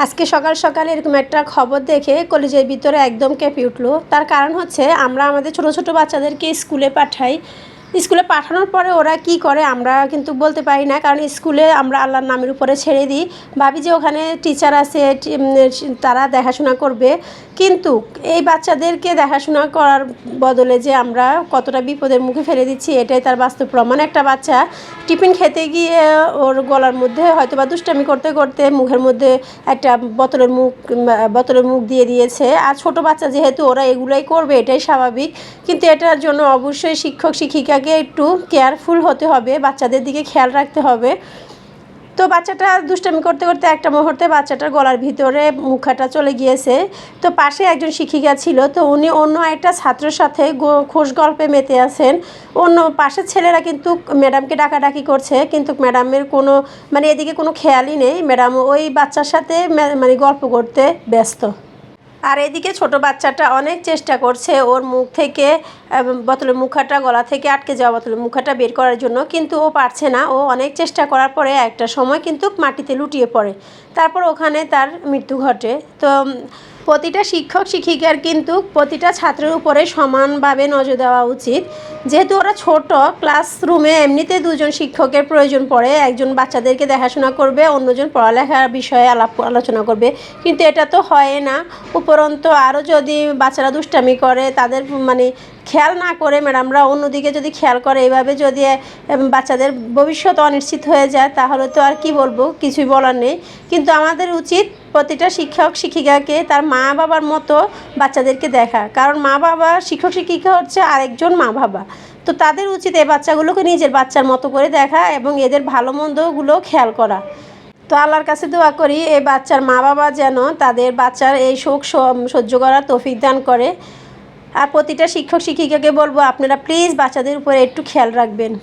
আজকে সকাল সকাল এরকম একটা খবর দেখে কলেজের ভিতরে একদম কেঁপে উঠলো। তার কারণ হচ্ছে আমরা আমাদের ছোট ছোট বাচ্চাদেরকে স্কুলে পাঠাই। স্কুলে পাঠানোর পরে ওরা কি করে আমরা কিন্তু বলতে পারি না, কারণ স্কুলে আমরা আল্লাহর নামের উপরে ছেড়ে দিই। ভাবি যে ওখানে টিচার আছে, তারা দেখাশোনা করবে। কিন্তু এই বাচ্চাদেরকে দেখাশোনা করার বদলে যে আমরা কতটা বিপদের মুখে ফেলে দিচ্ছি এটাই তার বাস্তব প্রমাণ। একটা বাচ্চা টিফিন খেতে গিয়ে ওর গলার মধ্যে হয়তো বা দুষ্টামি করতে করতে মুখের মধ্যে একটা বোতলের মুখ দিয়ে দিয়েছে। আর ছোট বাচ্চা যেহেতু ওরা এগুলোই করবে, এটাই স্বাভাবিক। কিন্তু এটার জন্য অবশ্যই শিক্ষক শিক্ষিকাকে একটু কেয়ারফুল হতে হবে, বাচ্চাদের দিকে খেয়াল রাখতে হবে। তো বাচ্চাটা দুষ্টামি করতে করতে একটা মুহূর্তে বাচ্চাটার গলার ভিতরে মুখাটা চলে গিয়েছে। তো পাশে একজন শিক্ষিকা ছিল, তো উনি অন্য একটা ছাত্রের সাথে খোশ গল্পে মেতে আছেন। অন্য পাশের ছেলেরা কিন্তু ম্যাডামকে ডাকাডাকি করছে, কিন্তু ম্যাডামের কোনো এদিকে কোনো খেয়ালই নেই। ম্যাডাম ওই বাচ্চার সাথে গল্প করতে ব্যস্ত। আর এদিকে ছোট বাচ্চাটা অনেক চেষ্টা করছে ওর মুখ থেকে বোতলের মুখাটা, গলা থেকে আটকে যাওয়া বোতলের মুখাটা বের করার জন্য, কিন্তু ও পারছে না। ও অনেক চেষ্টা করার পরে একটা সময় কিন্তু মাটিতে লুটিয়ে পড়ে, তারপর ওখানে তার মৃত্যু ঘটে। তো প্রতিটা শিক্ষক শিক্ষিকার কিন্তু প্রতিটা ছাত্রের উপরে সমানভাবে নজর দেওয়া উচিত। যেহেতু ওরা ছোট, ক্লাসরুমে এমনিতে দুজন শিক্ষকের প্রয়োজন পড়ে, একজন বাচ্চাদেরকে দেখাশোনা করবে, অন্যজন পড়ালেখার বিষয়ে আলোচনা করবে। কিন্তু এটা তো হয় না। উপরন্তু আরও যদি বাচ্চারা দুষ্টামি করে, তাদের খেয়াল না করে ম্যাডামরা অন্যদিকে যদি খেয়াল করে, এইভাবে যদি বাচ্চাদের ভবিষ্যৎ অনিশ্চিত হয়ে যায়, তাহলে তো আর কি বলবো, কিছুই বলার নেই। কিন্তু আমাদের উচিত প্রতিটা শিক্ষক শিক্ষিকাকে তার মা বাবার মতো বাচ্চাদেরকে দেখা, কারণ মা বাবা, শিক্ষক শিক্ষিকা হচ্ছে আরেকজন মা বাবা। তো তাদের উচিত এই বাচ্চাগুলোকে নিজের বাচ্চার মতো করে দেখা এবং এদের ভালো মন্দগুলো খেয়াল করা। তো আল্লাহর কাছে দোয়া করি এই বাচ্চার মা বাবা যেন তাদের বাচ্চার এই শোক সহ্য করার তৌফিক দান করে। আর প্রতিটা শিক্ষক শিক্ষিকাকে বলবো, আপনারা প্লিজ বাচ্চাদের উপরে একটু খেয়াল রাখবেন।